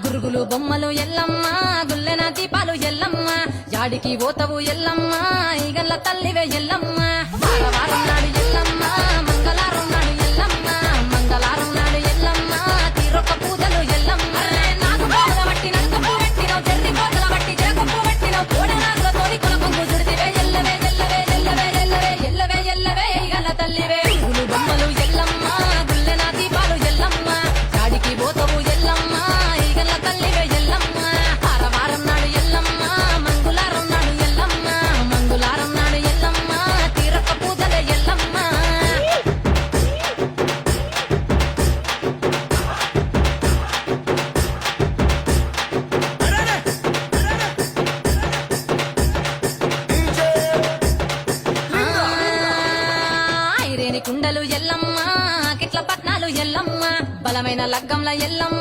గురుగులు బొమ్మలు ఎల్లమ్మ గుల్లెన దీపాలు ఎల్లమ్మ యాడికి పోతవు ఎల్లమ్మ ఈగల్ల తల్లివే ఎల్లమ్మ వారం నాడు ఎల్లమ్మ మంగళారం నాడు ఎల్లమ్మ మంగళారం నాడు ఎల్లమ్మ తీరొక్క పూజలు ఎల్లమ్మ నాకు బాగా బట్టి నడుకప్పు పెట్టినవు జర్రి కోతల బట్టి జరకప్పు పెట్టినవు కోడనాగులతోని కొలకొంగు చుడితివే ఎల్లవే ఎల్లవే ఎల్లవే ఎల్లవే ఎల్లవే ఎల్లవే ఈగల్ల తల్లివే గురుగులు బొమ్మలు ఎల్లమ్మ గుల్లెన దీపాలు ఎల్లమ్మ యాడికి పోతవు ఎల్లమ్మ ఈగల్ల తల్లివే ఎల్లమ్మ వారం నాడు ఎల్లమ్మ మంగళారం నాడు ఎల్లమ్మ మంగళారం నాడు ఎల్లమ్మ తీరొక్క పూజలే ఎల్లమ్మ ఐరేని కుండలు ఎల్లమ్మ కిట్ల పట్నాలు ఎల్లమ్మ బలమైన లగ్గంల ఎల్లమ్మ